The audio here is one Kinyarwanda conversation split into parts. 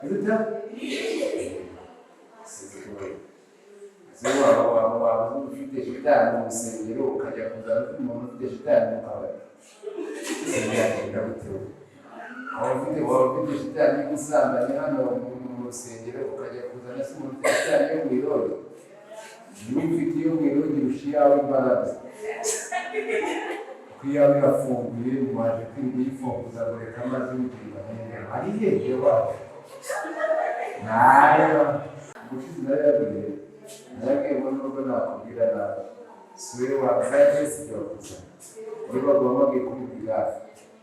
Ibita? Zewa waba ufite shitani mu rusengero ukajya kuzana umuntu ufite shitani mu kabari. Sibyakinga bitewe. Waba ufite shitani y'ubusambanyi hano mu rusengero ukajya kuzana se umuntu ufite shitani yo mu irori. Ufite iyo mu irori urushiyaho imbaraga. Kuyawe yafunguye mwaje kwifunguza ngo reka amazi y'ubuzima ari hehe wawe. Nayo gushize narabwiye nabwiye ngo nubwo nakubwira nawe siwe wazaje sibyo kuza niba bagomba kwikubwira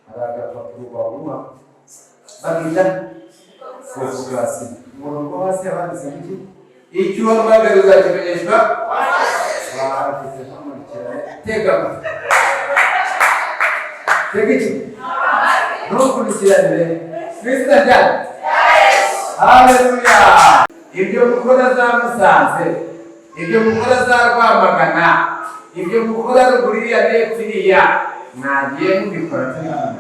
hari agapapuro baguha bagita fotogasi umurongo hasi abanditse iki icyo wambaye uzakimenyeshwa wahageze nkamurikira tega iki ntukurikirane Kristo ajyana haleluya ibyo gukora za Musanze ibyo gukora za Rwamagana ibyo gukora ruguriya n'epfiriya mwagiye mubikora cyane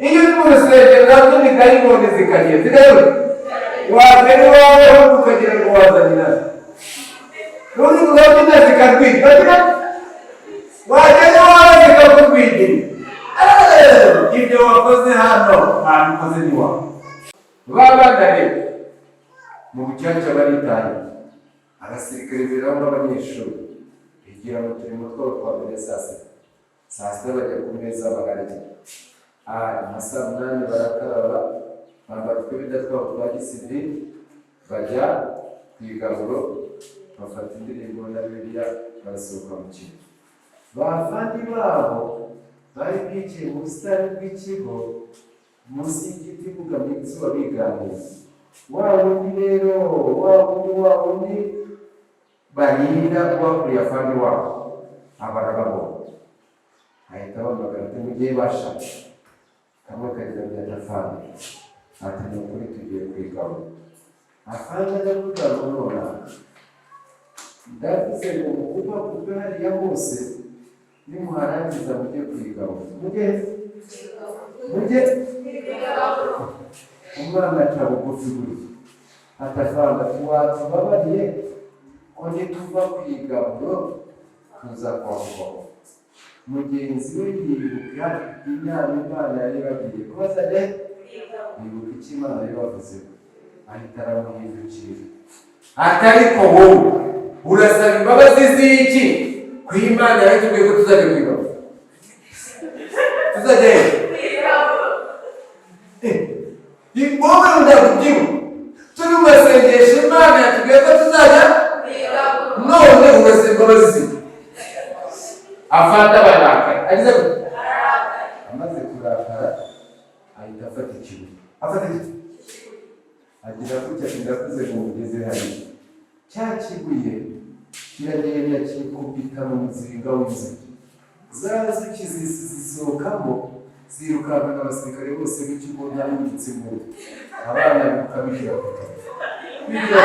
iyo uri mu rusengero nabyo nikayibone zikagiye zirebe wagera iwawe ukagira ngo wazanye nazo n'undi kuzabyina zikarwika wagera iwawe zikakugwigiri ibyo wakoze hano ntabikoze n'iwawe babagane mu bucaca baritaye abasirikare beraho n'abanyeshuri bigira mu turimo twabo twa mbere saa sita bajya ku meza bagaragara amasaha 8 barakaraba bambara utwenda twabo twa gisivili bajya ku igaburo bafata indirimbo na Bibiliya barasohoka mu kigo bavandi babo bari bicaye mu busitani bw'ikigo munsi y'igiti bugamye izuba biganira wa wundi barinda kubakurira afandi wabo abarababona ahita bamagana ati mugiye bashaka kamwe kagira bya afandi ati ni ukuri tugiye kwigamo afandi aravuga ngo nona ndavuze ngo kuba kuko hariya hose nimuharangiza mujye kwigamo mujye umwana aca bugufi buri atavanga tuwatubabariye ko nituva kwigaburo tuza kwambaho mugenzi we yibuka inama Imana yari babwiye kubaza yibuka icyo Imana yari bavuze ahita aramuhindukira atariko wowe urasaba imbabazi z'iki ku Imana yatubwiye ko tuzajya kwigaburo tuzajya wowe ndakubyibuha turi basengesha Imana yatubwiye ko tuzajya none urasaba imbabazi afata baraka agize amaze kurakara ahita afata ikibuye agira gutya ndakuze ngo mugeze hariya cya kibuye kiragenda kikubita mu muzinga w'inzu za nzuki zisohokamo zirukankana abasirikare bose b'ikigo nyamwitse mu abana bikabishyira bigira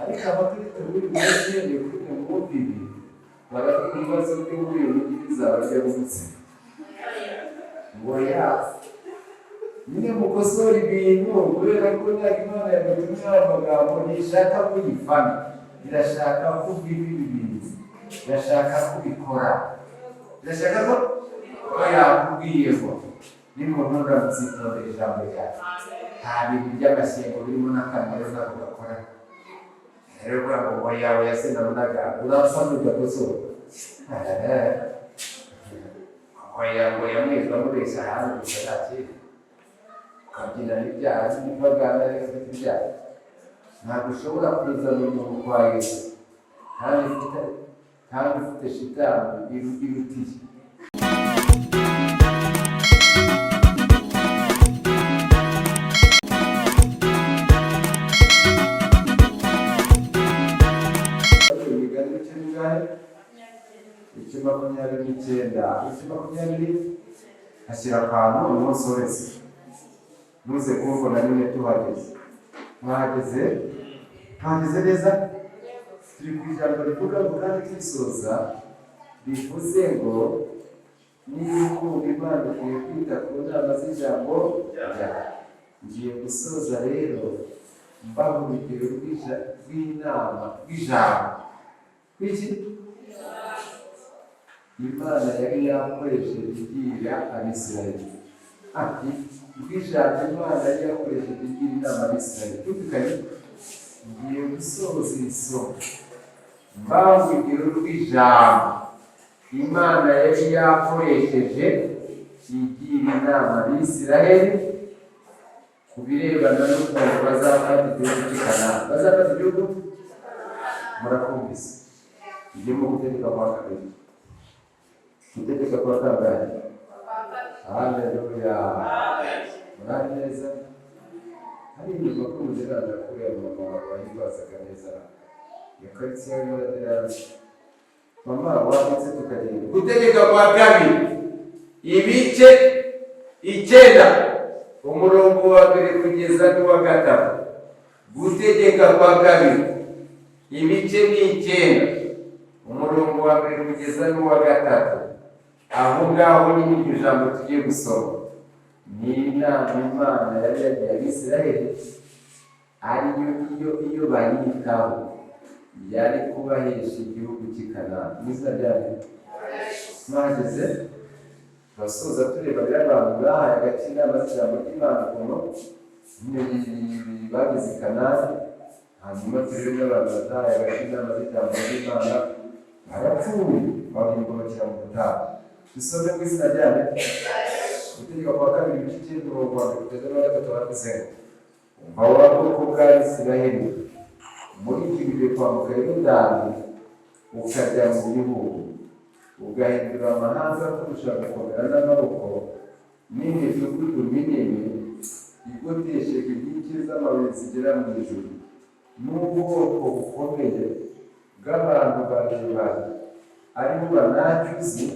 ariko abakristo buri wese yemeye kuri mubiri baravuga ibibazo by'ubuye n'ibyiza bajya munsi ngo nyine mukosora ibintu kubera ko Imana yabatumye amagambo ntishaka kuyifana irashaka kuvuga ibintu irashaka kubikora irashaka ko yakubwiye ngo nimuntu uramutse ijambo ryawe nta bintu by'amashyengo birimo n'akamaro nako gakora rero ngo yawe yasenabonaga urapfa n'ujya gusura ngo yamwizwa mubeshya hanze gusa nta kindi ukabyina n'ibyaha n'ibipagana n'ibyaha ntabwo ushobora kuzana umuntu kwa Yesu kandi ufite shitani irutiye ashyira akantu umunsi wese muze kumubona nyine tuhageze neza turi ku ijambo rivuga ngo kandi turisoza bivuze ngo n'uko Imana ikwiye kwita ku nama z'ijambo ryayo. Ngiye gusoza rero mbaho urugero rw'inama rw'ijambo kw'iki Imana yari yakoresheje igira Abisirayeli. Rw'ijambo Imana yari yakoresheje igira inama Abisirayeli. Tumvikanye? Ngiye gusoza isomo mbaho urugero rw'ijambo Imana yari yakoresheje igira inama Abisirayeli ku birebana n'ukuntu bazafata igihugu cy'i Kanani. Bazafata igihugu? Murakumvise? Ibyo mu gutegeka kwa kabiri. Gutegeka kwa kangahe? Haleluya. Murari neza? Hari inyuma ko muziranda kureba mama wayibwazaga neza. Yakaritse yarimo araderana. Mama wanditse tukagenda. Gutegeka kwa kabiri. Ibice 9. Umurongo wa mbere kugeza n'uwa gatatu. Gutegeka kwa kabiri. Ibice 9. Umurongo wa mbere kugeza n'uwa gatatu. Aho ngaho ni iryo jambo tugiye gusoma. Ni inama Imana yari yagiye Abisirayeli, ariyo iyo bayitaho yari kubahesha igihugu cy'i Kanani. Mwizina ryanyu mwageze basoza tureba rero abantu bahaye agaciro inama z'ijambo ry'Imana ukuntu bageze i Kanani. Hanyuma turebe n'abantu batahaye agaciro inama z'ijambo ry'Imana barapfuye bahingurukira mu butayu. Dusome mu izina ryanyu. Gutegeka kwa kabiri ibice 9 umurongo wa mbere kugeza n'uwa gatatu haravuze ngo umva wa bwoko bwa Isirayeli, muri iki gihe kwambuka Yorodani ukajya mu gihugu ugahindura amahanga kurusha gukomera n'amaboko n'imidugudu minini igotesheje inkike z'amabuye zigera mu ijuru n'ubwoko bukomeye bw'abantu barebare aribo Banacyuzi.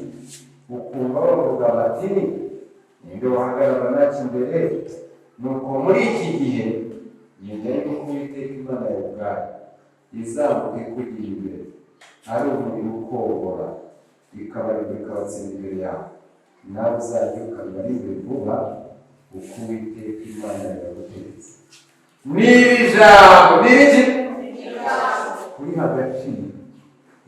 Ukumva bavuga bati ninde wahagarara Banaki imbere? Nuko muri iki gihe menya yuko Uwiteka Imana yawe ubwayo izamuka ikugira imbere ari umuriro ukongora ikabarinda ikabatsinda imbere yawe, nawe uzabyukana ari imbere vuba uko Uwiteka Imana yawe yagutegetse. N'iri jambo n'iki kuriha agaciro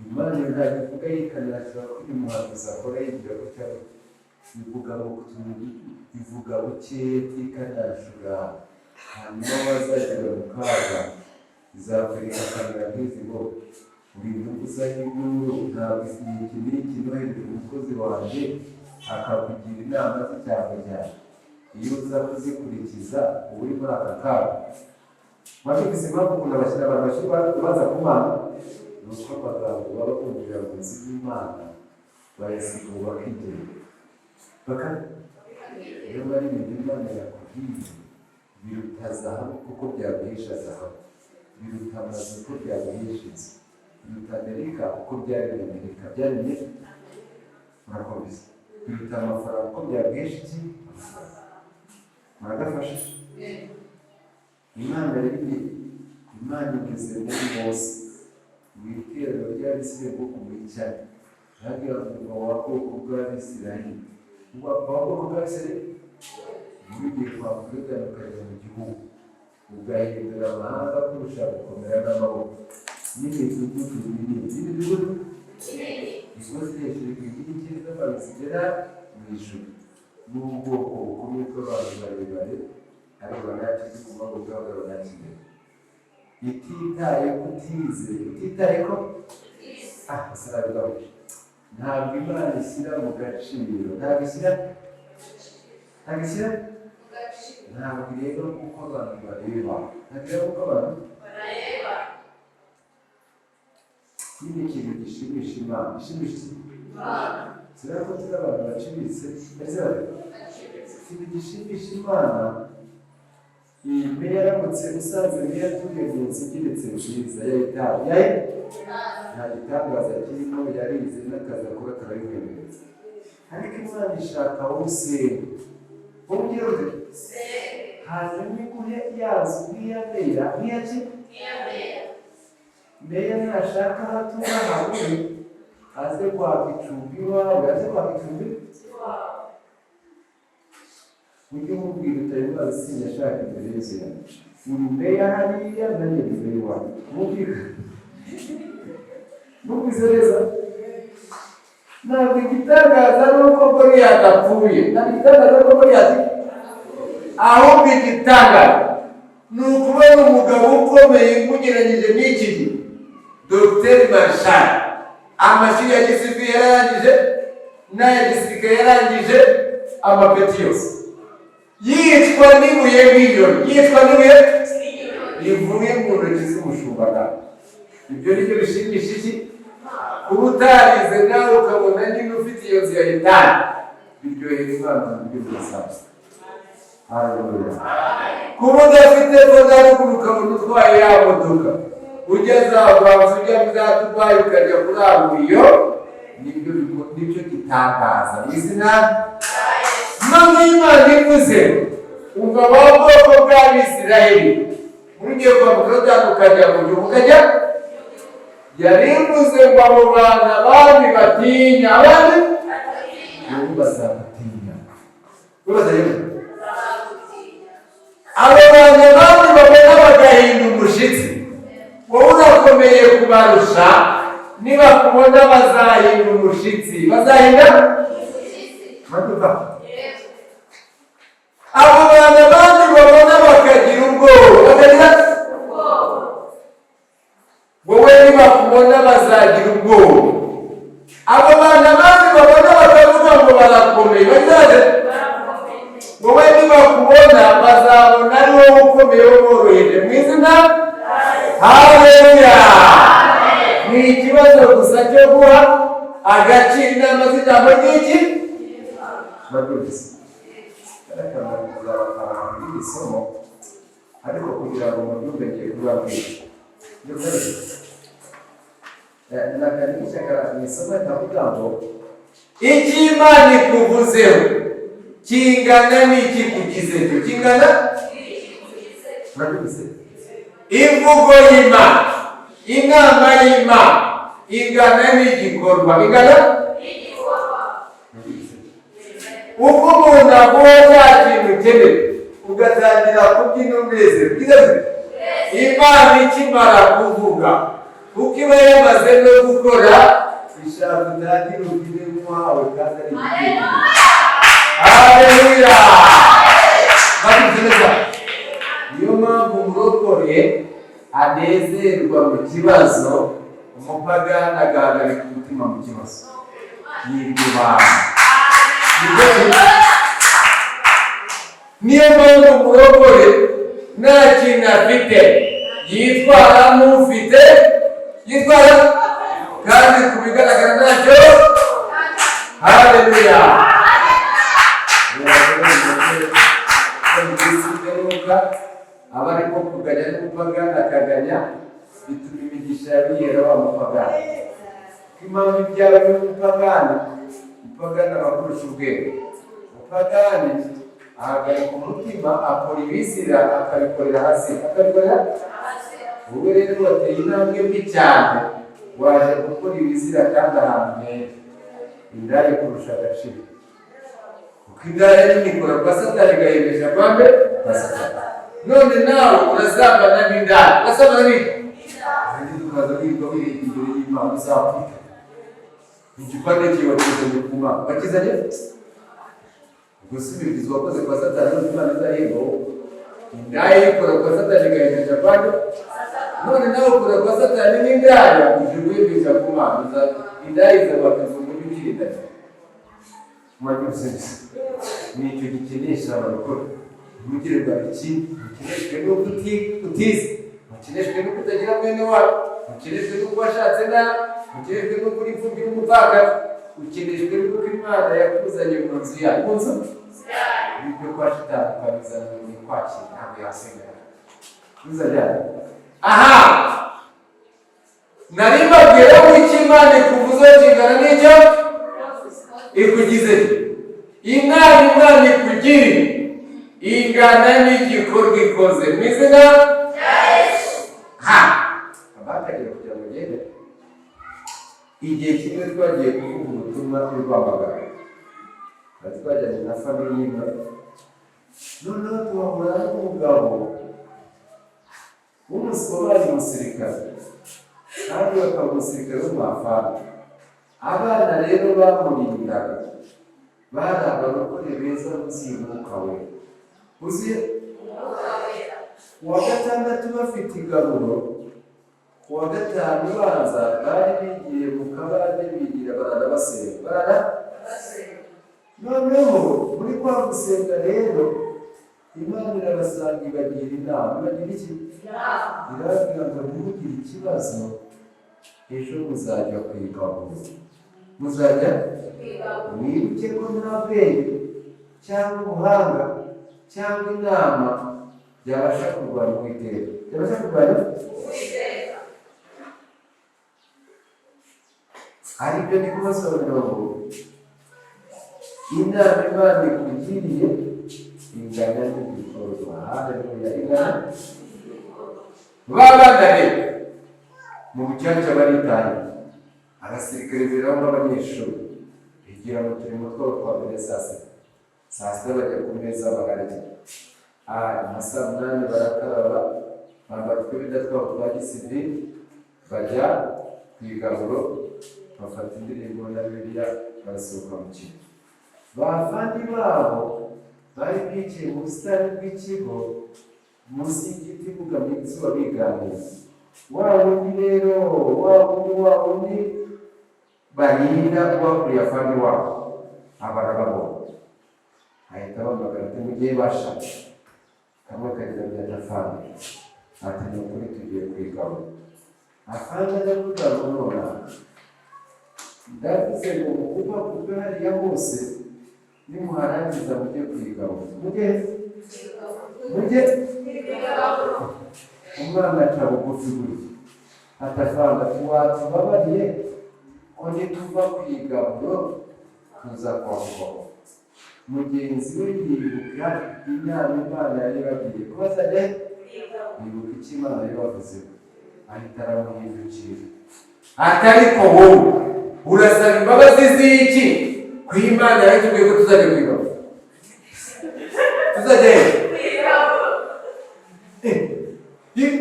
Imana ntabwo ivuga yikanira ko uyu muhanuzi akora yigira gutya, ivuga ivuga buke tikanashura, hanyuma bazagera mu kaga izakwereka akamera nk'izi ngo uri inyungu z'ay'inguru ntabwo iki n'iki nohereza umukozi wanjye akakugira inama z'ijambo ryawe. Iyo uza kuzikurikiza uba uri muri aka kaga. Mwashyize impamvu ukuntu abashyira abantu bashyira baza ku Mana nuko amagambo baba bumvira mu nzu y'Imana bayasiga bakigera iyo bari ibintu Imana yakubwiye biruta zahabu kuko byaguhisha zahabu, biruta amazu kuko byaguhisha inzu, biruta Amerika kuko byaremye Amerika byaremye murakomeza, biruta amafaranga kuko byaguhisha iki amafaranga. Muragafasha Imana rero Imana igeze muri Mose w'iterero ry'Abisirayeli bwo kumwicana ntabwo ngo wabwoko bw'Abisirayeli wabwoko bw'Abisirayeli ugiye kwambuka Yorodani ukajya mu gihugu ugahindura amahanga kurusha gukomera n'amaboko n'imidugudu minini n'imidugudu igotesheje inkike z'amabuye zigera mu ijuru n'ubwoko bukomeye bw'abantu barebare ari Banacyuzi ku bwoko bw'abagabo Banaki imbere. Ititaye kutize, ititaye ko asarabigaho ntabwo Imana ishyira mu gaciro, ntabwo ishyira ntabwo ireba kuko abantu bareba, ntabwo ireba kuko abantu bareba. Ikindi kintu gishimisha Imana, gishimisha Imana sira ko turi abantu baciriritse ndetse bareba. Ikindi gishimisha Imana Imwe yaramutse usanze Imwe yatuye mu nzu igeretse nziza yaye nta gitangaza kirimo, yarize n'akazi akora karabimwemereza. Ariko Imana ishaka wowe usenga, umbwira uti hanyuma iguhe yazo nk'iya Meya, nk'iya ki? Meya ntashaka aho atura habure aze kwaka icumbi iwawe, aze kwaka icumbi ujye umubwira utabibaza sinashaka imbere y'inzira imbere hariya nanjye imbere iwawe mubwize neza. Ntabwo igitangaza nuko Goliyati apfuye, ntabwo igitangaza nuko Goliyati, ahubwo igitangaza ni ukubona umugabo ukomeye ugereranyije n'iki gihe. Dr. Marshall amashuri ya gisirikare yarangije n'aya gisirikare yarangije, amapeti yose, yitwa n'ibuye nk'ijoro, yitwa n'ibuye rivuye mu ntoki z'umushumba. Ibyo ni byo bishimisha iki? Kuba utarize nawe ukabona niba ufite iyo nzu ya Etani, biryohera Imana mu buryo budasanzwe. Haleluya. Kuba udafite kodaruguru ukabona utwaye ya modoka, ugeze aho bavuze ujya muri za Dubai ukajya kurangura iyo, nibyo gitangaza mu izina. None Imana ivuze umva wa bwoko bw'Abisirayeli, mugiye kwa Murodani ukajya mu gihugu ukajya, yari ivuze ngo abo bana abandi batinya, abandi ubu bazabatinya. Abo bana abandi babona bagahinda umushyitsi, wowe urakomeye kubarusha, nibakubona bazahinda umushyitsi. Bazahinda maduka. Abo bana abandi babona bakagira ubwoba, bakagira wowe nibakubona bazagira ubwoba. Abo bana abandi babona bakavuga ngo barakomeye, bazaje wowe nibakubona bazabona ari wowe ukomeye woroheje mu izina. Haleluya. Ni ikibazo gusa cyo guha agaciro inama z'ijambo ry'iki babyumvise. Iri somo ariko kugira ngo mubyumve ngiye kubabwira ni isomo ritavuga ngo icyo Imana ikuvuzeho kingana n'iki kugize cyo, kingana imvugo y'Imana, inama y'Imana ingana n'igikorwa, ingana uko umuntu avuga cya kintu ukeneye ugatangira kubyina unezero. Imana ikimara kuvuga kuko iba yamaze no gukora, ishaka utangire ubyine nk'uwawe kandi ari igitekerezo. Haleluya. Niyo mpamvu umurokore anezerwa mu kibazo, umupagani agahagarika umutima mu kibazo. Yirya abantu. Niyo mpamvu umurokore nta kintu afite yitwara nk'ufite, yitwara kandi ku bigaragara ntacyo. Haleluya. Aba ariko kuganya n'umupagani akaganya, bituma imigisha yabihera wa mupagani. Impamvu ibyawe n'umupagani, umupagani abakurusha ubwenge. Umupagani ahagarika umutima, akora ibizira akabikorera hasi, akabikorera. Wowe rero wateye intambwe mbi cyane, waje gukora ibizira kandi ahantu heza. Indaya kurusha agaciro, kuko indaya n'imikora kwa Satani igahembesha kwambe kwa Satani. None nawe urazambana n'indaya, urasambana n'iki? Kandi tukaza kwirirwa wirinda imbere y'Imana uzapfuka. Igipande kiwe wakizanye ku Mana, wakizanye gusubiriza wakoze kwa Satani no Imana izahemba. Indaya ikora kwa Satani igahembesha kwambe, none nawe ukora kwa Satani n'indaya uje guhembesha ku Mana. Indaya izabakaza umujyi ukirindanye. Mwabyumvise ni icyo gikinisha abarokore. Mugire bwa iki mukineshwe n'uko utize, mukineshwe n'uko utagira mwene wawe, mukineshwe n'uko washatse nabi, mukineshwe n'uko uri imfubyi n'umupfakazi, ukineshwe n'uko Imana yakuzanye mu nzu yayo. Mu nzu ibyo kwa Shitani ukabizana mu kwakira, ntabwo yasenga uzajyana. Aha, nari mbabwira ko icyo Imana ikuvuzeho kingana n'icyo ikugize. Inama Imana ikugiriye ingana n'igikorwa ikoze mu izina rya Yesu. Abakagira kugira ngo ugende, igihe kimwe twagiye kuvuga ubutumwa bw'Urwamagana, twajyanye na famille imwe, noneho tuhahura n'umugabo w'umusiporari umusirikare kandi bakaba umusirikare w'umwafana. Abana rero bamurindaga bari abarokore beza munsi y'umwuka we. Uziye kuwa gatandatu bafite igaburo, kuwa gatanu ubanza bari bigiye mu kabande bigira barara noneho muri kwa gusenga rero Imana irabasanga ibagira inama. Ibagira iki? Irababwira ngo ntimugire ikibazo, ejo muzajya ku igaburo. Muzajya mwibuke ko nta bwenge cyangwa ubuhanga cyangwa inama byabasha kurwanya Uwiteka. Byabasha kurwanya Uwiteka. Aribyo ndi kubasobanurira ngo inama Imana ikugiriye ingana n'ibikorwa. Haleluya. Ingana babana rero mu bucaca baritaye. Abasirikare beraho n'abanyeshuri bigira mu turimo twabo twa mbere saa sita bajya ku meza bakarya. Nyuma saa munani barakaraba bambara utwenda twabo twa gisivili bajya ku igaburo bafata indirimbo na Bibiliya barasohoka mu kigo. Bavandi babo bari bicaye mu busitani bw'ikigo munsi y'igiti bugamye izuba biganira. Wa wundi rero wa wundi barinda wakuriye afandi wabo abarababona ahita bamagana ati mugiye bashaka kamwe kagira bya afandi ati ni ukuri tugiye kwigamo. Afandi aravuga ngo nona ndavuze ngo mukuba kuko hariya hose nimuharangiza mujye kwigamo. Mujye umwana aca bugufi gutya atavanga tuwatubabariye ko nituva kwigaburo tuza kwamugabo. Mugenzi we yibuka inama Imana yari yababwiye ko bazajya yibuka icyo Imana yari yavuze, ahita aramuhindukira ati ariko wowe urasaba imbabazi z'iki ku Imana yatubwiye ko tuzajya kwigaburo? Tuzajya kwigaburo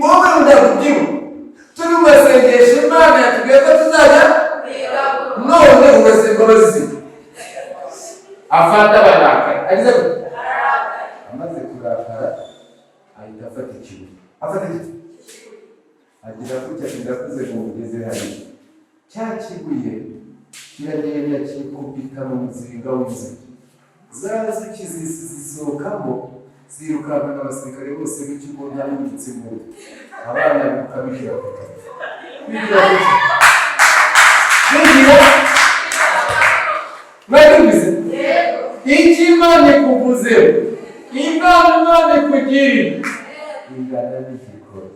wowe ndakubyibu turi mu masengesho Imana yatubwiye ko tuzajya none urasaba imbabazi. Afata barakara agize amaze kurakara ahita afata ikibuye agira gutya ndakuze ngo mugeze hariya. Cya kibuye kiragenda kikubita mu muzinga w'inzuki. Za nzuki zisohokamo zirukankana abasirikare bose b'ikigo ntayibutse ngo abana bikabije bagize iki Imana ikuvuzeho, Imana ikugirira ingana n'igikorwa.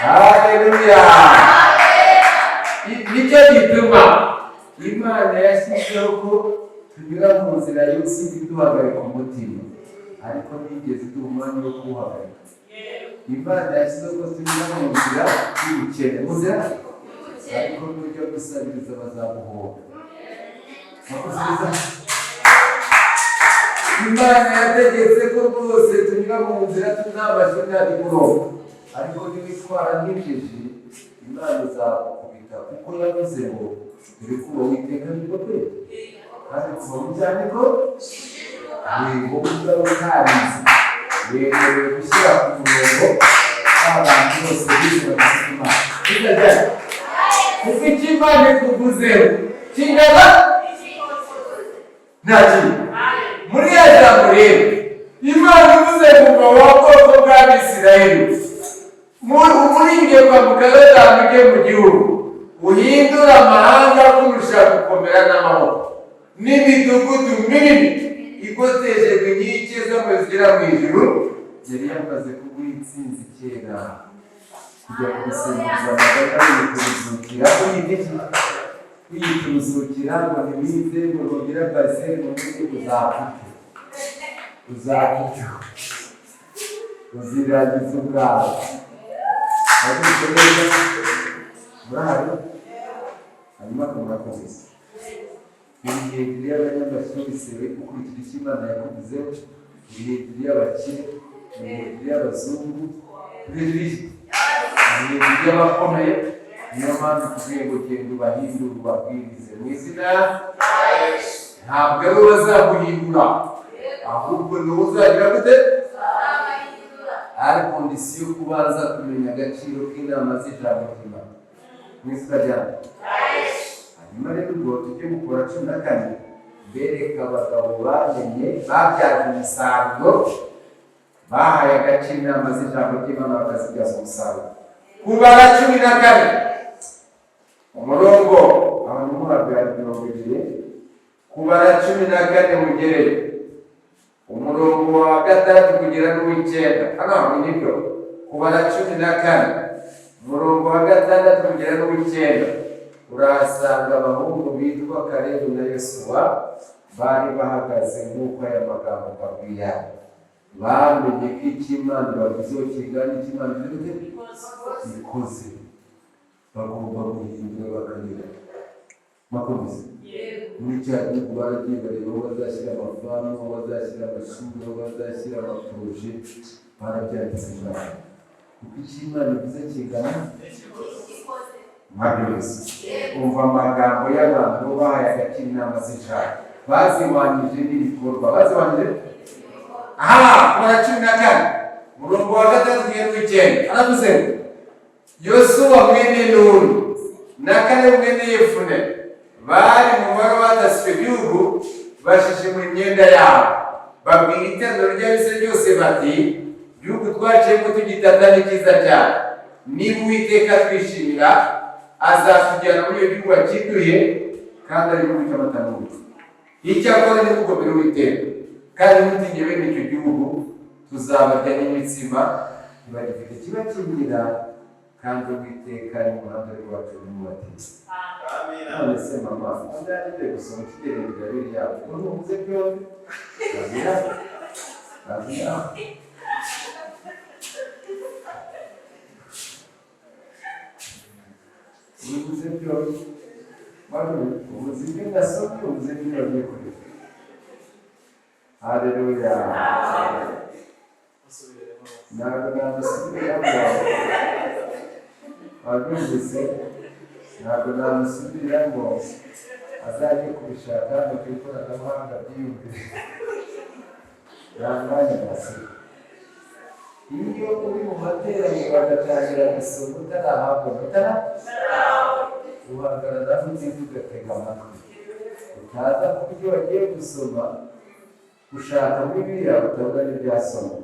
Haleluya. Nicyo gituma Imana yashyizeho ko tunyura mu nzira yose iduhagarika umutima, ariko ntigeze iduha umwanya wo kuwuhagarika. Imana yashyizeho ko tunyura mu nzira y'ubukene, ariko n'ujya gusabiriza bazamuhora. Imana yategetse ko rwose tunyura mu nzira tunabashe n'abikuroba, ariko nibitwara nk'injiji Imana izakubita kuko yavuze ngo dore kuba Uwiteka niko kwe kandi kuba mujyane ko wego uzaba utarize wemerewe gushyira ku murongo abantu bose bize bafite Imana. Bitajyana kuko icyo Imana ikuvuzeho kingana nta kintu. Muri ya jambo rero Imana ivuze ngo wa bwoko bw'Abisirayeli umuringiye kwambuka Yorodani ujye mu gihugu uhindura amahanga kurusha gukomera n'amaboko n'imidugudu minini igoteshejwe inkike zo zigera mu ijuru yari yamaze kuguha intsinzi kera kujya kubisimbuza amagara yikuzukira uyituzukira ngo ntibize ngo rugira pariseri mu buryo uzapfa uzirangiza ubwawe. Ariko neza murahari hanyuma murakomeza ibihe y'abanyamashuri sewe ukurikira icyo Imana yakuvuzeho iri hejuru y'abakire, iri hejuru y'abazungu, iri hejuru y'abakomeye. Niyo mpamvu tuvuye ngo genda ubahindure ubabwirize mu izina. Ntabwo ari wowe bazaguhindura, ahubwo ni wowe uzagira gute? Ari kondisiyo yo kubanza kumenya agaciro k'inama z'ijambo ry'Imana mu izina ryawe. Hanyuma rero ubwo tujye gukora 14, bereka abagabo bamenye babyaje umusaruro, bahaye agaciro inama z'ijambo ry'Imana bakazibyaza umusaruro. Kubara 14 umurongo abantu muhabwa 20, kubara 14 mugereye umurongo wa 6 kugera n'uw'Icyenda. Hano nibyo kubara 14 umurongo wa 6 kugera n'uw'Icyenda. Urahasanga abahungu bitwa Kalebu na Yosuwa bari bahagaze nk'uko aya magambo babwira. Bamenye ko Imana bavuzeho kingana Imana ikoze, bagomba guhindura bakanyura. Makomeze muri cya gihugu baragiye bareba aho bazashyira amafamu, aho bazashyira amashuri, aho bazashyira amaporoje, barabyanditse Imana kuko Imana ivuze kingana mabyose. Umva amagambo y'abantu bahaye agaciro inama z'ijambo, baziwanije n'ibikorwa, baziwanije. Kubara 14 umurongo wa 6 kugera n'uw'Icyenda. Aravuze ngo Yosuwa mwene Nuni na Kalebu mwene Yefune bari mu mubare w'abatasiwe igihugu, bashishimura imyenda yabo, babwira iteraniro ry'abisirayeli ryose bati, igihugu twaciyemo tugitata ni cyiza cyane. Niba Uwiteka twishimira, azatujyana muri iyo gihugu akiduye, kandi ari igihugu cy'amata n'ubuki. Icyakora nimugomere Uwiteka kandi mutinye bene icyo gihugu, tuzabarya n'imitsima ntibagifite kibakingira, kandi Uwiteka ari mu ruhande rwacu n'umubatiza. None se mama ndagiye gusoma ikigereranya biriya ubwo ntuvuze byombi? Kabira uvuze byombi, uvuze ibyo ndasomye, uvuze ibyo bagiye kureba. Haleluya. Ntabwo namusubiramo, wabyumvise? Ntabwo namusubiramo, azajye kubishaka hano ku ikoranabuhanga byiyumvire. Ntamwanya nasiba. Iyo uri mu materaniro bagatangira gusoma utarahabwa, uhagarara n'undi ugatega amatwi, utaza ku byo wagiye gusoma ushaka muri biriya utabona n'ibyasoma.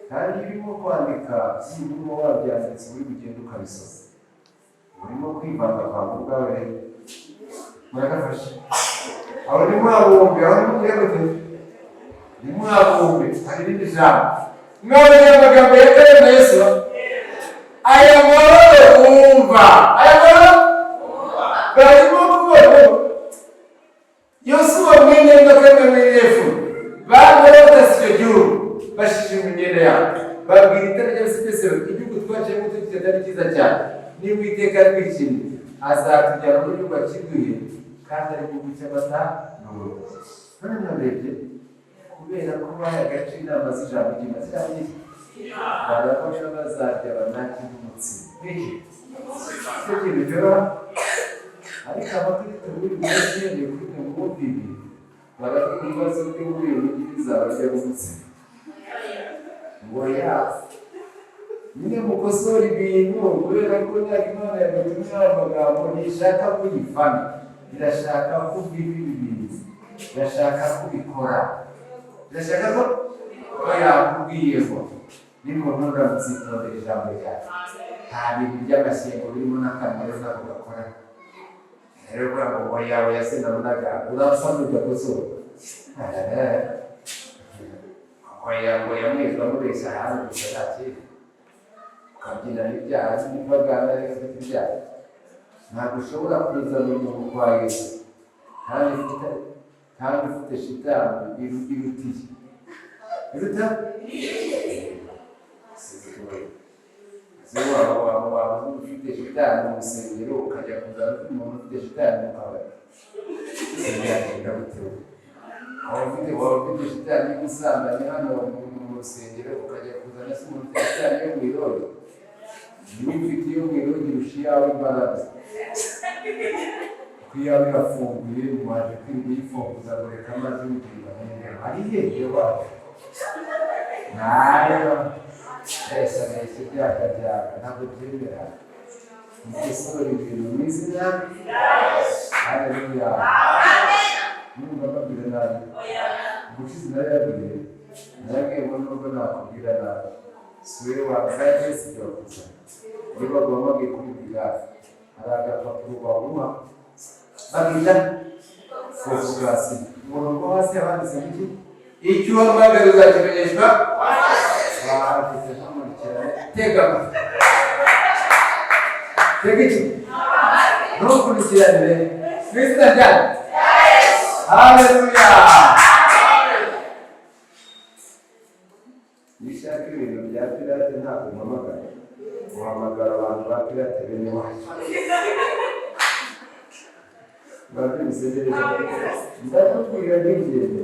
Kandi iyo urimo kwandika urimo wabyanditse uri bugende ukabisoma, urimo kwivanga kwa mugabo. Muragafashe aho ni mwabumbe, aho ni mugende ni mwabumbe. Hari irindi jambo mwabonye amagambo ya Kalebu na Yosuwa, aya mahoro wumva, aya mahoro barimo kubona Yosuwa mwene na Kalebu mwene Yefune bari batasiye icyo gihugu, bashishimura imyenda yabo, babwira iteraniro ry'abisirayeli, igihugu twaciyemo tugitata ni cyiza cyane. Niba Uwiteka twishimye, azatujyana muri gihugu akiduye, kandi ari igihugu cy'amata n'ubuki. None narebye kubera ko bahaye agaciro inama z'ijambo ry'Imana zirabizi, barabona bazarya banaki n'umutsima. Icyo kintu rero ariko abakristo buri wese yemeye kuri mwumva ibi, baravuga ibibazo by'ubuyobozi bizabarya n'umutsima. Ngo nyine mukosora ibintu kubera ko Imana yagutumye amagambo ntishaka kuyifana, irashaka ko ubiba ibintu, irashaka kubikora, irashaka ko yakubwiye ngo nimuntu uramutse itondera ijambo ryawe, nta bintu by'amashyengo birimo n'akamaro ntabwo gakora. Rero kugira ngo ngo yawe yase nabonaga urasanga ugakosora, ngo yamwizwa mubeshya hanze gusa nta kintu ukabyina n'ibyaha n'ibipagana n'ibifite ibyaha. Ntabwo ushobora kuzana umuntu kwa Yesu kandi ufite shitani irutiye iruta waba ufite shitani mu rusengero ukajya kuzana umuntu ufite shitani mu kabari, byagenda bitewe. wafite shitani y'ubusambanyi hano mu rusengero ukajya kuzana se umuntu shitani yo mu irondo n'imfite yo mu irondo irusha iyawe imbaraga kuko iyawe irafunguye mwaje kwiga uyifunguza ngo reka amazi y'umutima ari hehe wawe nayo esa nahise byakajyana ntabwo byemera mukosora ibintu mu izina haleluya numva mbabwira nabi ubushize narayabwiye narabwiye ngo nubwo nakubwira nabi siwe wakaje sibyo kuza niba bagombaga kubibwira hari agapapuro baguha babwira fotogasi umurongo hasi handitse iki icyo uhamagara uzakimenyeshwa wahageze ntamukurikirane tega iki ntukurikirane mu izina ryanyu haleluya nishaka ibintu bya pirate ntabwo uhamagara uhamagara abantu ba pirate bene wacu babimusezereje ndakubwira n'ingendo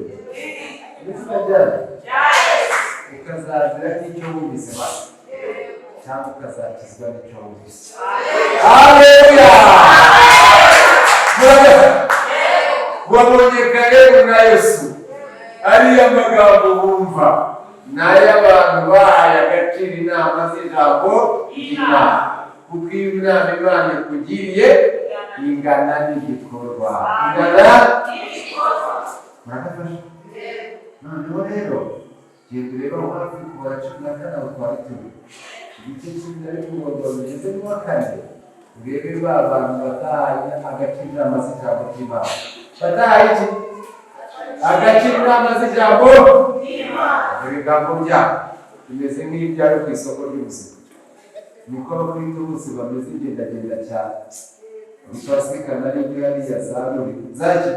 mu izina ryanyu ukazazira n'icyo wumvise basi cyangwa ukazakizwa n'icyo wumvise haleluya wabonye Kalebu na Yesu ariya magambo bumva n'ay'abantu bahaye agaciro inama z'ijambo ry'Imana kuko iyo inama Imana ikugiriye ingana n'igikorwa muragafasha noneho rero genda ureba aho hafi kubara 14 aho twari turi igice kimwe ari umurongo bigeze mu wa kane urebe ba bantu batahaye agaciro inama z'ijambo ry'Imana batahaye iki agaciro inama z'ijambo ry'Imana ibigambo byabo bimeze nk'ibyari ku isoko ry'ubuzima niko abakristo bose bameze igendagenda cyane bitwasikana n'ibyo hariya zaburi zaki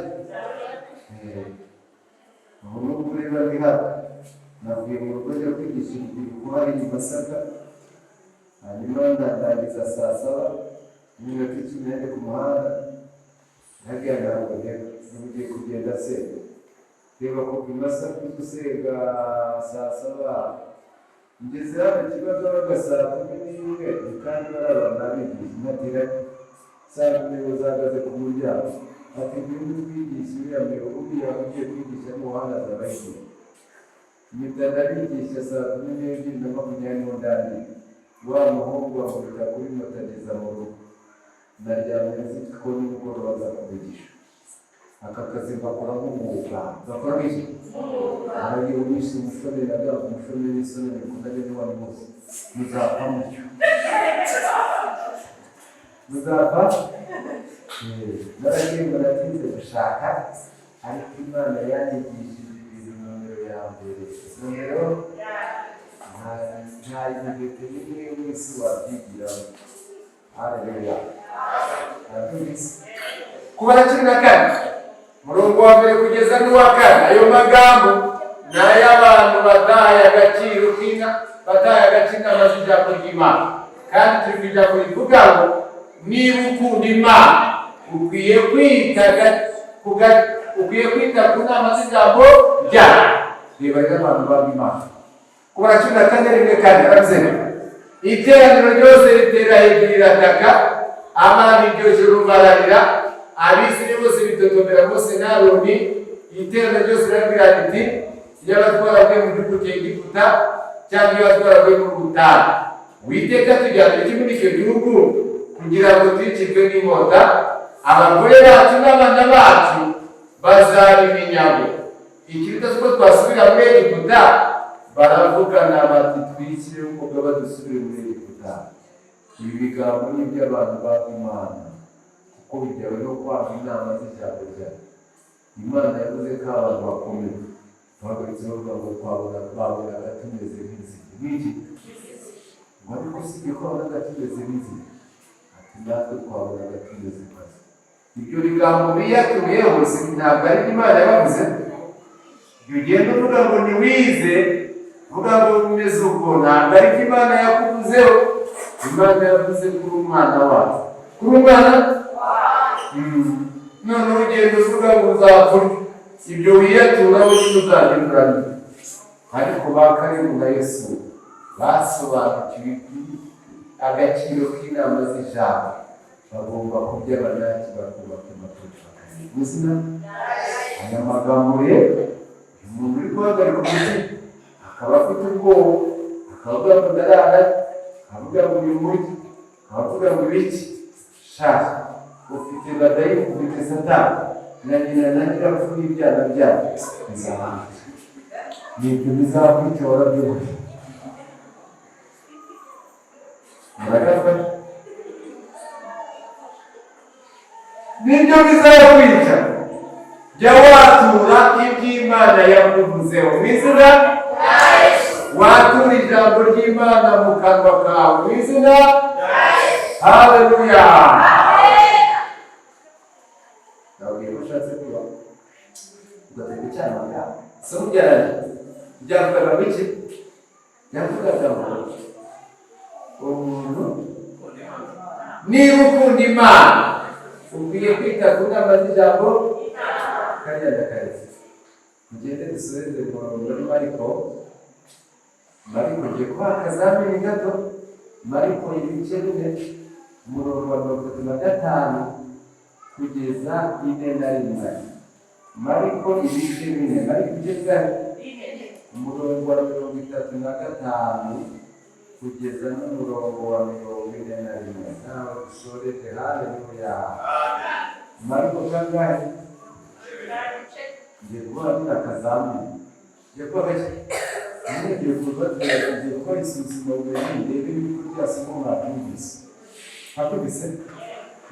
ubu n'ubwo ureba ndi hano navuye mu rugo ryo kwigisha urubyiruko hari i Masaka hanyuma ndangiza saa 7 n'iminota 10 ku muhanda nagiye ntabwo ngiye kugenda se reba ko i Masaka usega saa 7 ngeze hano ikibazo bagasara 11 kandi barabana bigisha natira saa 4 zagaze ku muryango ati ngwino twigisha uriya muyobozi uriya ugiye kwigisha muhanda zabahiye mitana bigisha saa 12:20 wa muhungu wamurika kuri moto ageza mu rugo naryamye nzi ko nimugoroba azakubigisha aka kazi bakora nk'umwuga bakora iki ari uwishe umushomeri nabwo umushomeri n'isoni nikundanye n'uwari wose muzapfa mucyo muzapfa naragiye ngo natinze gushaka ariko Imana yanyigishije ibintu nomero ya mbere nomero nta yigete n'imwe wese wabyigiramo haleluya kubara 14 murongo wa mbere kugeza n'uwa 4 ayo magambo n'ay'abantu batahaye agaciro batahaye agaciro inama z'ijambo ry'Imana kandi turi kujambo rivuga ngo niba ukunda Imana ukwiye kwita ku nama z'ijambo ryayo reba ry'abantu b'Imana kubara 14 rimwe kandi aravuze iteraniro ryose ritera hejuru rirataka amani iryo joro bararira abisiri bose bitotombera Mose na Aroni iteraniro ryose rirabwira riti iyo batwaraguye mu gihugu cy'Egiputa cyangwa iyo batwaraguye mu butayu Uwiteka tujyana iki muri icyo gihugu kugira ngo twicirwe n'inkota abagore bacu n'abana bacu bazaba iminyago ikiruta ko twasubira muri Egiputa baravugana bati twikire umugabo dusubire muri Egiputa ibi bigambo ni iby'abantu b'Imana kuko bijyawe no kwanga inama z'ijambo ryayo Imana yavuze ko abantu bakomeye bahagaritse bavuga ngo twabona tumeze nk'inzige n'iki ngo ariko si ko babona tumeze nk'inzige ati natwe twabona tumeze nkazo ibyo bigambo biyatumiyeho ntabwo ari Imana yabavuze ibyo ugenda uvuga ngo ntiwize uvuga ngo umeze uko ntabwo ari Imana yakuvuzeho Imana yavuze kuri umwana wacu kuri umwana none urugendo uvuga ngo uzapfurwe ibyo wiyatura wowe uzabinyuramo. Ariko ba Kalebu na Yesu basobanukiwe agaciro k'inama z'ijambo, bagomba kuby'abanaki bakubaka amategeko ubuzima. Aya magambo rero umuntu uri guhagarika umutima akaba afite ubwoba, akavuga ngo ndarara, akavuga ngo uyu mujyi, akavuga ngo ibiki shaka ufite badayimu, ufite satani na nyina na nyirapfu n'ibyana byabo bizahanga. Nibyo bizakwicyora byose. Muragafata nibyo bizakwica. Jya watura iby'Imana yakuvuzeho mu izina, watura ijambo ry'Imana mu kanwa kawe mu izina. Haleluya. Nabwiye ko ushatse kuba ugateka icyana byawe so byavugaga biki? Byavugaga ngo umuntu niba ukunda Imana ukwiye kwita ku nama z'ijambo kariya ndakaretse. Mugende dusubize muri Mariko ngiye kuha akazamini gato. Mariko ibice 4 umurongo wa 35 kugeza 41. Mariko ibice 4 Mariko ibice 4 umurongo wa 35 kugeza n'umurongo wa 41. Nawe dusorete. Haleluya. Mariko kangahe? Ngiye kuba akazamini. Ngiye kuba ngiye kuba isuzuma ubumenyi ndebe ibikuru byasimo mwabyumvise. Hakubise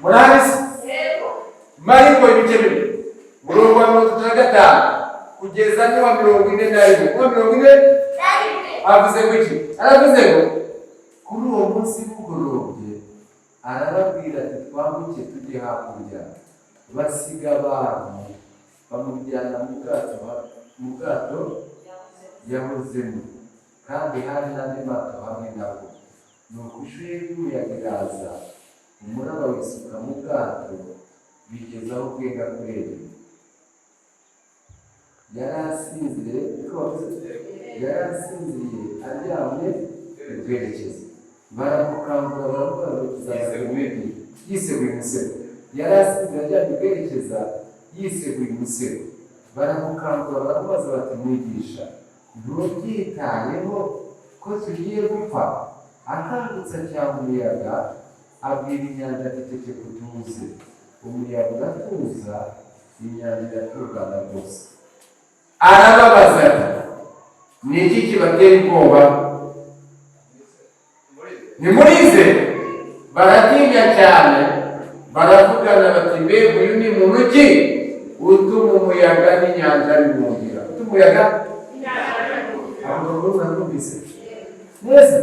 murahise Mariko ibice 4 umurongo wa 35 kugeza n'uwa 41. Uwa 41 avuze iki? Aravuze ngo kuri uwo munsi w'ubugorobye arababwira ati twambuke tujye hakurya. Basiga abantu bamujyana mu bwato yahozemo, kandi hari n'andi mato hamwe nabo. Nuko ishuhe y'umuyaga iraza, umuraba wisuka mu bwato, bigeza aho bwenga kureba. Yarasinziriye aryamye kwerekeza. Baramukangura baravuga bati yiseguye umusego. Yarasinziriye aryamye kwerekeza yiseguye umusego. Baramukangura baramubaza bati mwigisha, ntubyitayeho ko tugiye gupfa? Akangutse cyangwa umuyaga abwira inyanja ati ceceka utuze. Umuyaga uratuza, inyanja iratungana rwose. Arababaza ati ni iki kibatera ubwoba? Nimurize. Baratinya cyane baravugana bati mbega uyu ni muntu ki utuma umuyaga n'inyanja bimwumvira? Utuma umuyaga n'inyanja numvise neza.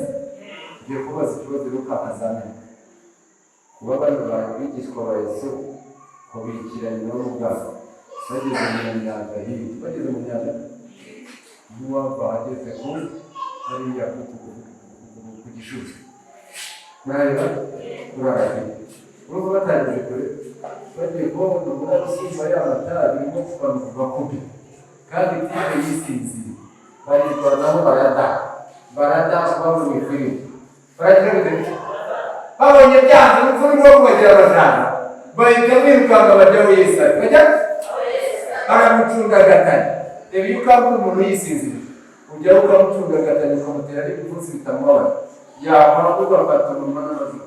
Ngiye kubaza ikibazo ruka azamenya kuba bano bigishwa ba Yesu ko bikiranye n'ubwato bageze mu nyanja hirya. Bageze mu nyanja n'uwava ageze ku hariya ku gishuti murareba kurarahiye. Urumva batangiye kure bagiye kubona umurasumba y'amatara birimo kuva kubi, kandi tipe yisinziriye barirwanaho barada babonye kuri babonye byanze n'ukuri rwo kubagira abajana bahita birukanka bajyaho Yesu bajya baramucungagatanya. Reba iyo ukangura umuntu yisinziriye ujyaho ukamucungagatanya ukamutera n'ibipfunsi bitamubabara, yamara kugafata umunwa n'amazina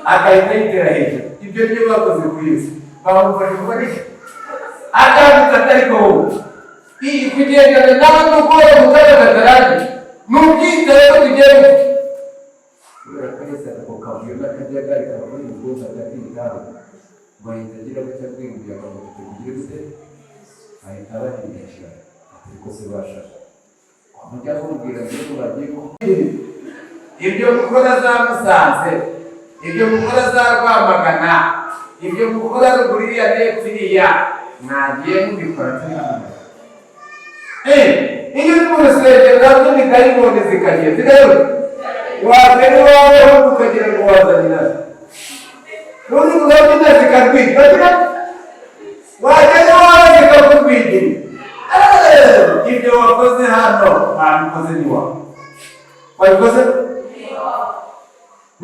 agahita yitera hejuru. Ibyo nibyo bakoze ku Yesu, bamufashe kuba n'iki agambutse atari ko wowe kugendana nawe n'ubwoya mutagagataraje n'ubwitare ko tugenda kubera ko Yesu akavuye n'akajagari kaburi mu bwonko hagati y'itabi bahita agira gutya bwinguye akavuga tugire gute, ahita abahindukira ati ko se bashashe mujya kumubwira ngo bagiye ibyo gukora za Musanze, ibyo gukora za Rwamagana, ibyo gukora ruguru iriya n'epfo iriya mwagiye mubikora turi kumwe. Iyo uri mu rusengero nabyo ni dayimoni zikagiye zigayobe wagera iwawe ukagira ngo wazanye nazo n'undi kuzabyina zikarwika wagera iwawe bidini ibyo wakoze hano ntabikoze n'iwawe wabikoze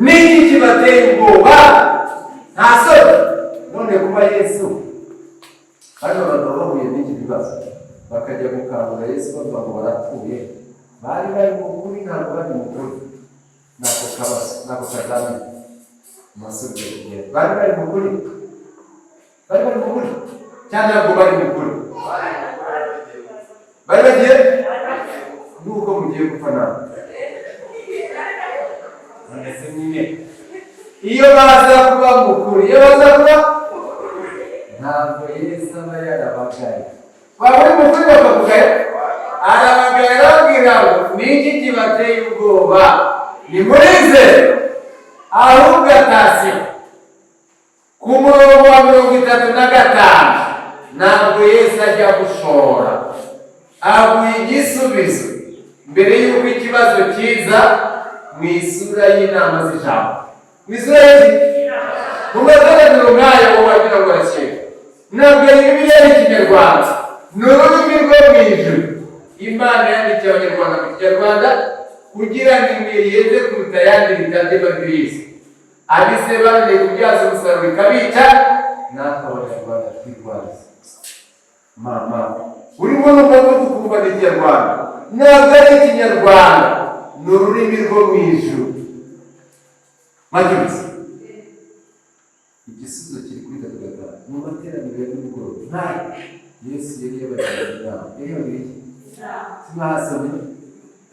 n'iki kibateye ubwoba nta soni none kuba Yesu hano abagabo bahuye n'iki kibazo bakajya gukangura Yesu bavuga ngo barapfuye bari mu kuri ntabwo bari mu kuri nako kabazo nako kazamini masubye bari mu kuri cyane ntabwo bari mu kuri bari bagiye nuko mugiye gupfa nawe ndetse nyine iyo baza kuba mu kuri iyo baza kuba ntabwo Yesu aba yarabagaye waba uri mu kuri bakavugaye arabagaye arababwira ngo niki kibateye ubwoba nimurize ahubwo atasiyo ku murongo wa 35 ntabwo Yesu ajya gushora aguha igisubizo mbere y'uko ikibazo kiza mu isura y'inama z'ijambo mu isura y'inama mu matorero nk'ayo wagira ngo arashyira ntabwo Bibiliya ari Ikinyarwanda ni ururimi rwo mu ijuru Imana yandikiye abanyarwanda mu Kinyarwanda kugira ngo imwiyeze kuruta ayandi bitande babirizi abise bane kubyaza umusaruro ikabica natwe abanyarwanda twirwaza mama urimo n'umuntu ukumva n'Ikinyarwanda ntabwo ari Ikinyarwanda ni ururimi rwo mu ijuru majusi igisubizo kiri kuri gatatu mu materaniro y'umugoroba ntayo Yesu yari yabagiye inama yari yabagiye iki simahasomye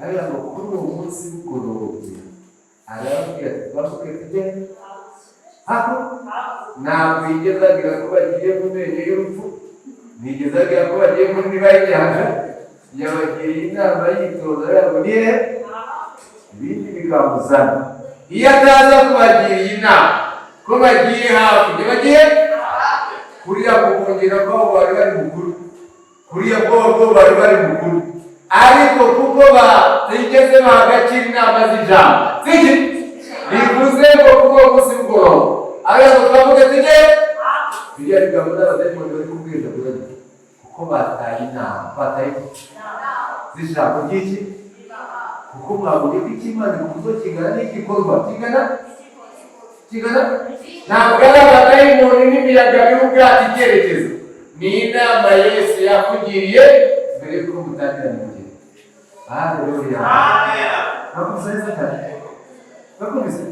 ariko ngo kuri uwo munsi w'ugorobye arababwira ati bavuge tujye hapo ntabwo yigeze agira ko bagiye mu menyo y'urupfu nigeze agira ko bagiye muri niba y'inyanja yabagiriye inama yitoza yaboniye ibindi bikamuzana iyo ataza kubagiriye inama ko bagiye hakurya bagiye kuriya kukongera kwabo bari bari mukuru kuriya bwobo bari bari mukuru ariko kuko batigeze bahagakira inama z'ijambo ziki bivuze ngo kuko munsi w'ugoroba ariko twavuga tujye bijya bigambo n'abadayimoni bari kubwiriza kuragi kuko bataye inama bataye z'ijambo ry'iki kuko mwabonye ko ikimana kuzo kingana n'igikorwa kingana ntabwo ari abadayimoni n'imiyaga y'ubwati icyerekezo ni inama Yesu yakugiriye mbere y'uko mutangira mu gihe haleluya nakusenza cyane nakumvise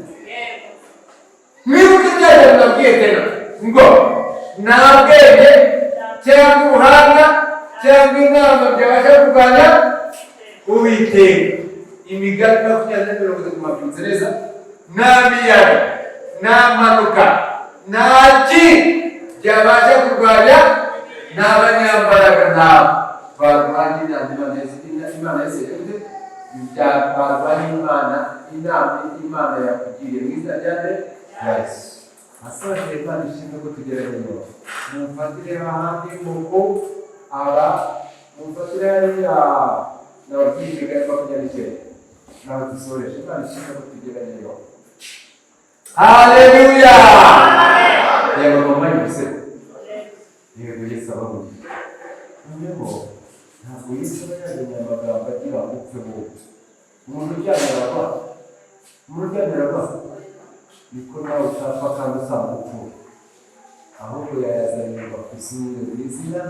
mwibuke ibyago nabwiye tena ngo nta bwenge cyangwa ubuhanga cyangwa inama byabasha kurwanya Uwiteka imigani 20:30 mabyutse neza nta miyaga nta mpanuka nta ki byabasha kurwanya n'abanyambaraga nabo barwanya Imana Yesu barwanya Imana yakugiriye mu izina rya Yesu asoje Imana ishimwe ko tugerageza mumfatire ahandi muko mumfatire hariya n'abakiriya gari makumyabiri nawe dusoreje Imana ishimwe ko tugerageza haleluya yego mama yose yego Yesu ababuye noneho ntabwo Yesu yajyanye amagambo agira upfe wowe umuntu uryamira niko nawe utapfa kandi usanga upfuye ahubwo yayazanirwa ku isura y'izina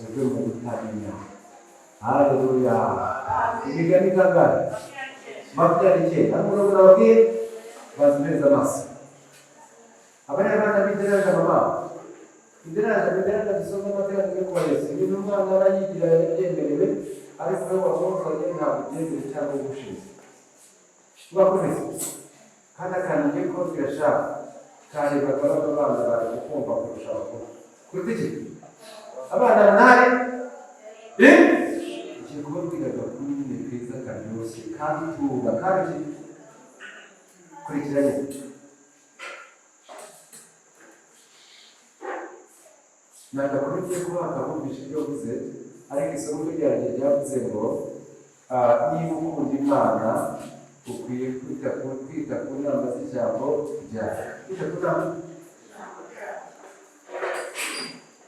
ubwo mu gutamenya haleluya imigani kangahe 29 hano urababwiye bazimeza amaso abanyarwanda bideraje mama bideraje bisoma amategeko yo kwa Yesu ibintu umwana arayigira yabyemerewe ariko we wasohoye ntabwo byemere cyangwa ubushize bakomeze kandi akantu ko birashaka kandi bakaba abana bari kumva kurusha abakuru kuruta iki abana ntari igihe kuba twigaga kuri nyine kwiza karyoshye kandi tuba kandi kurikiranye nagakurikiye ko hakabumvisha ibyo yavuze ariko isomo ryanjye ryavuze ngo niba ukunda Imana ukwiye kwita ku nama z'ijambo ryawe kwita ku nama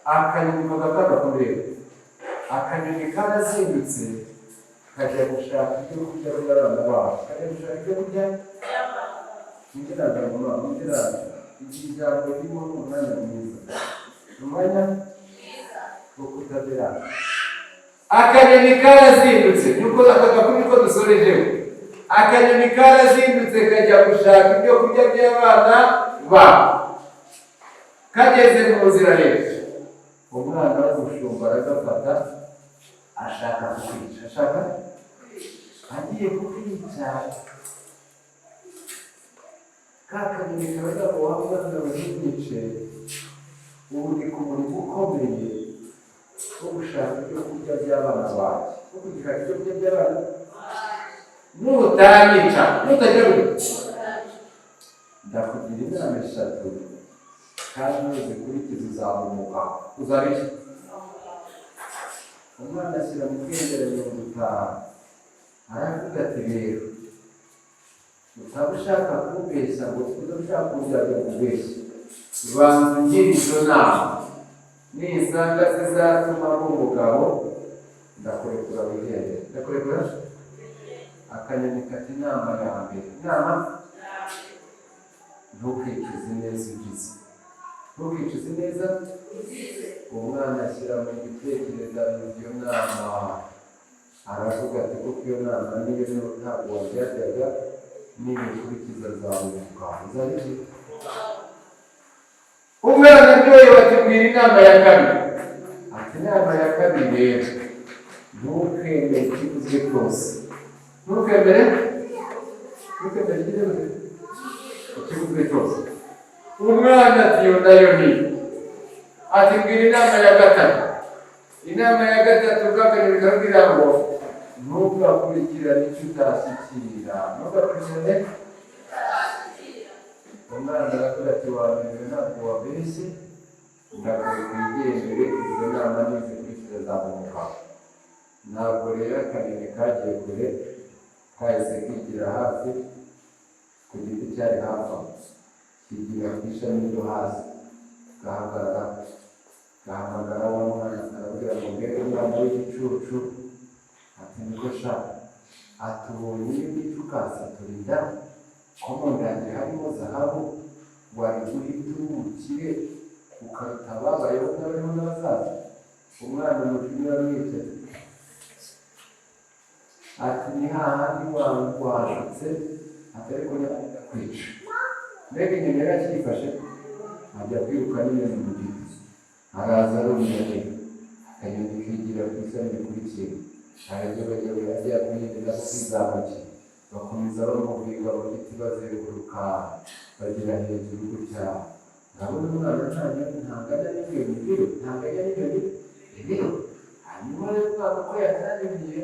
akanyoni kagakanda kureba, akanyoni karazindutse kajya gushaka ibyo kurya by'abana babo, kajya gushaka ibyo kurya ngira iki jambo ririmo umwanya mwiza, umwanya wo kutabera. Akanyoni karazindutse, nuko akagakuru niko dusorejeho. Akanyoni karazindutse kajya gushaka ibyo kurya by'abana babo, kageze mu nzira rero umwana w'umushumba aragafata ashaka kukwica, agiye kukwica. Ka kanyoni karavuga ngo waba ntibyice, ubu ndi ku murimo ukomeye wo gushaka ibyo kurya by'abana banjye, wo gushaka ibyo kurya by'abana. Nutanyica, nutajya ndakugira inama 3 kandi nuzikurikiza uzahumuka. Uzabiki umwana ashyira mu kwiyongera 50, aravuga ati rero utaba ushaka kubeshya ngo tuze ushaka kujya kubeshya, banza ungire izo nama, nisanga zizatuma ari umugabo ndakurekura wigendere. Ndakurekura. Akanyoni kati inama ya mbere, inama ntukicuze neza ugize, ntukicuze neza umwana ashyira mu gitekerezo iyo nama, aravuga ati kuko iyo nama niyo ntabwo wabyajyaga n'ibikurikiza zamuka. Uzabiki umwana ryoye batubwira inama ya kabiri, ati inama ya kabiri rero ntukemere ikiguzi cyose, ntukemere ikiguzi cyose. Umwana ati yo nayo ni ati mbwira inama ya gatatu. Inama ya gatatu bw'akanyoni karabwira ngo ntugakurikirane icyo utashyikira, ntugakurikirane. Umwana aravuga ati wamenye ntabwo wabeshye, ndakwigendere, izo nama nizikurikiza zamuka. Ntabwo rero akanyoni kagiye kure, kahise kigira hafi ku giti cyari hafi aho, kigira ku ishami ryo hasi, gahamagara wa mwana arabwira ngo mbere umwana w'igicucu, ati niko shaka, atubonye n'igicu ukasaturira ko mu ndange harimo zahabu, wari guhita urumukire ukaruta ababayeho n'abariho n'abazaza. Umwana umutima uramwica ati ni hahandi washutse atari kunyakunda kwica. Mbega inyoni yarakifashe ajya kwiruka n'inyoni mu giti, araza ari umunani, akanyoni kigira ku isani rikurikiye, arajya ajya kuyinjira kwizamuki, bakomeza bamubwirwa mu giti bazenguruka bagera hejuru gutya. Ndabona umwana ntanganya n'inyoni biro, ntanganya n'inyoni biro. Hanyuma rero umwana ko yatangiye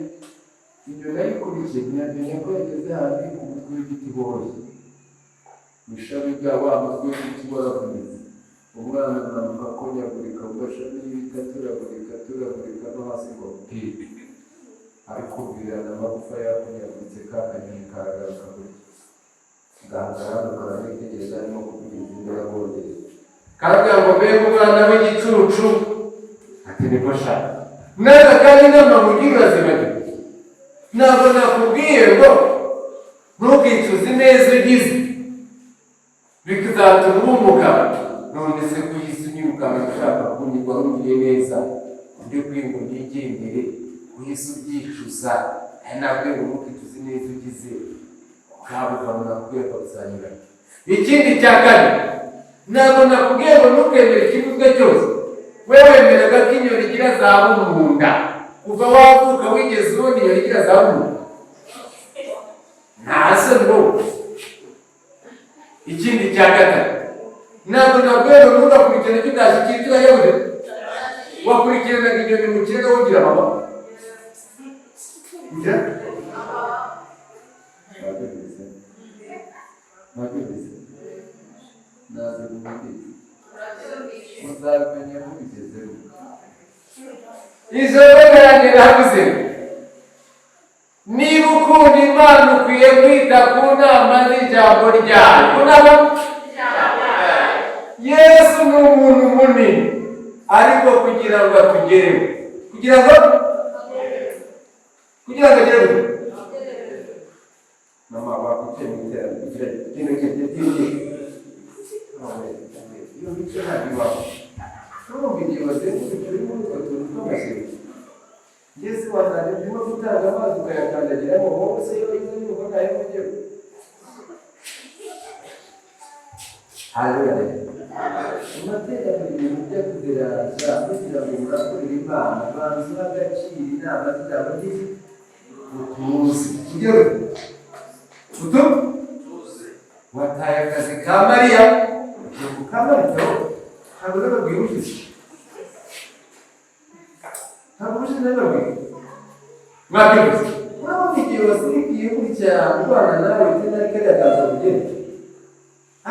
inyoni ayikurikiye, ntiyamenya ko yageze hasi ku mutwe w'igiti boye, mu ishami rya wa mutwe w'igiti waravunitse. Umwana amanuka akonyagurika mu gashami y'ibiti, aturagurika no hasi ngo pipi, ari kumvirana amagufa yakonyaguritse. Ka kanyoni karagaruka gutya, gahagarara hano karamwitegereza arimo kuvugiza imbere abongeye, karavuga ngo mbega umwana w'igicucu, ati niko shaka. Neza kandi inama mugira urazibagirwa. Ntabwo nakubwiye ngo ntukicuze neza ugize, bikazatuma uba umugabo. None se kuyisi unyirukana ushaka kunyirwa wumviye neza, ujye kwinga unyigiye imbere, uhise ubyicuza. Ntabwo ngo ntukicuze neza ugize, ntabwo ukabona kubwira ko uzanyuranye. Ikindi cya kabiri, ntabwo nakubwiye ngo ntukemere ikivuzwe cyose. We wemeraga ko inyoni igira zahabu mu nda, kuva wavuka wigeze ubona inyoni igira zahabu mu nda? Ntase ngo. Ikindi cya gatatu, ntabwo nakubwiye ngo ntugakurikirane icyo utashyikira icyo utayobewe. Wakurikiranaga inyoni mu kirere wogira amababa. Ugira? Naze kumubwira. Muzabimenya mubigezeho. Ijoro riragira habuze. Niba ukunda Imana ukwiye kwita ku nama z'ijambo ryayo. Yesu ni umuntu munini, ariko kugira ngo atugereho, kugira ngo agereho. Mama wakuche mutera kugira kino cy'igiti iyo bice ntabwo wako no bigiye bazengurutse kuri muri utwo tw'amashyira. Yesu wazanye ndimo gutanga amazi ukayakandagiramo hose iyo izo ni uko nayo mujye. Haleluya. Umatera ibintu byo kugerageza kugira ngo murakorere Imana bantu bagacira inama z'ijambo utuzi kugero utu wataye akazi ka Mariya ugiye ka Mariya ntabwo rero bwihuse ntabwo uje rero mwabyumvise urabona igihe wasirikiye kurya ubana nawe utari kariya kazi ugenda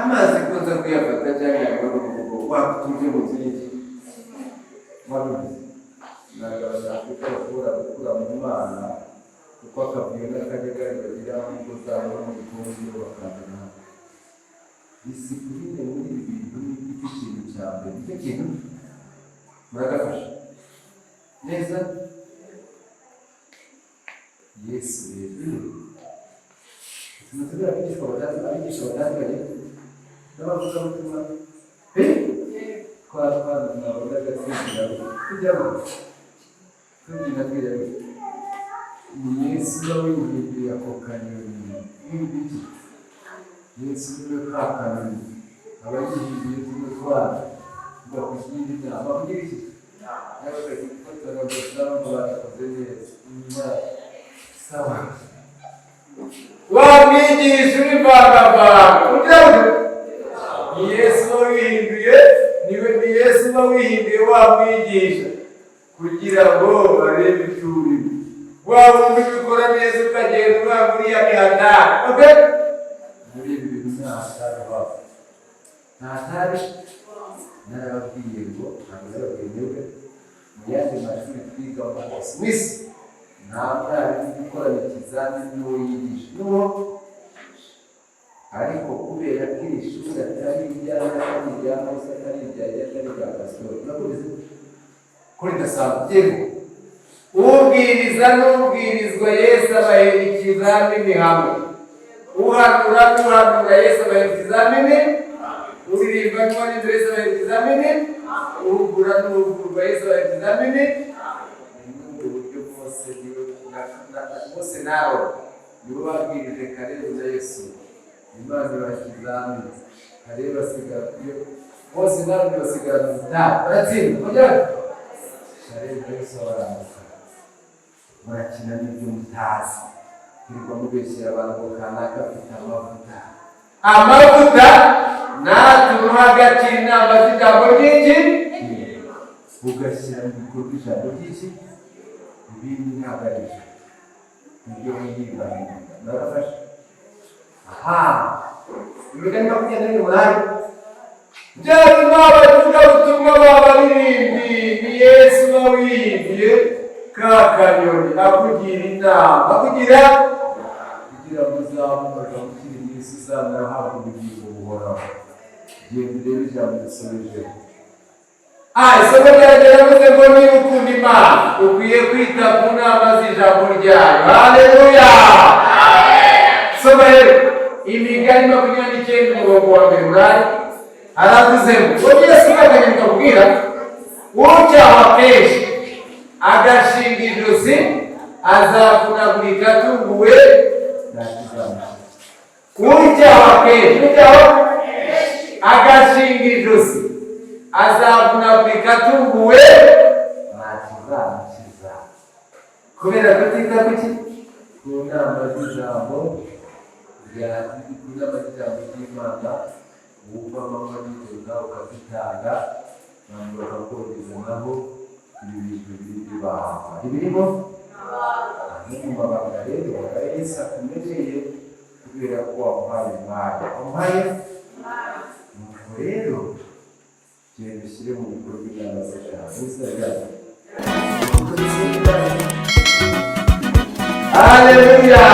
amazi kunze kuyafata cyangwa yagora urugo wakutuje mu zindi mwabyumvise ntabwo abashaka gukura mu Mana kuko akavuyo n'akajagari bagira ngo uzaba mu gikombe bakazana disipurine muri ibi bintu n'igiti kintu cya mbere nicyo kintu muragafasha neza. Yesu rero tunategura abigisha batandukanye n'abavugabutumwa twabona agatsinda kujyamo tubyina twirebe ni Yesu w'ingingo ako kanyoni n'ibiti. Yesu niwe ka kanyoni abagihiye tumutwara bakugira inama kugira iki n'abakagifatana gusaba ngo barakoze neza sawa wamwigisha uri vagavanga kugira ngo ni Yesu wawihinduye ni Yesu wawihinduye wamwigisha kugira ngo barebe icyo urimo. Waba ubikora neza ukagenda umwaka uriya ni hatari. Okay? Muri ibi bintu nta hatari haba. Nta hatari narababwiye ngo ntabwo narababwiye mu yandi mashuri twiga mu Swiss nta mwarimu gukorana ikizamini n'uwo yigisha n'uwo ariko kubera ko iri shuri atari iry'aho atari irya Mose atari irya atari irya Pastor nakubize ko ridasanzwe ubwiriza n'ubwirizwa Yesu abahera ikizamini hamwe. Uhanura n'uhanura Yesu abahera ikizamini. Uririmba n'uwaririmba Yesu abahera ikizamini. Uhugura n'uhugurwa Yesu abahera ikizamini. Ni uburyo Mose nawe nibo babwirije Kalebu na Yesu. Imana ibaha ikizamini. Kalebu basigara Mose nawe basigara mu butayu baratsinda kugira ngo Kalebu na Yesu barambuka. Murakina n'ibyo mutazi hirwa mubeshyira abantu kanaka afite amavuta natuma agacira inama z'ijambo ry'iki ugashyira mu bikorwa ijambo ry'iki ibindi ntabwo ari byo nibyo wiyibanira narafashe. Imigani 28 byari n'abavugabutumwa b'abaririmbyi ni Yesu wawihinduye ka kanyoni akugira inama kugira ngo uzamufasha gukira Yesu uzanahabwa ubugingo buhoraho. Genda urebe ijambo risoreje. Isomo ryaravuze ngo niba ukunda Imana ukwiye kwita ku nama z'ijambo ryayo. Haleluya. Soma rero Imigani 29 umurongo wa mbere urari aravuze ngo Yesu akagenda kubwira ucyaha kenshi agashinga ijosi azavunagurika atunguwe ntakizamushira. Ucyaha kenshi agashinga ijosi azavunagurika atunguwe ntakizamukiza. Kubera kutita kuki ku nama z'ijambo ry'Imana wumvamo n'inzoga ukazitanga abantu bakakogeza nabo ibi bintu biri bibahanga ibirimo mu mabanga rero Yesu akomeje kubera ko wamuhaye Imana wamuhaye nuko rero genda ushyire mu bikorwa inama z'ijambo. Haleluya.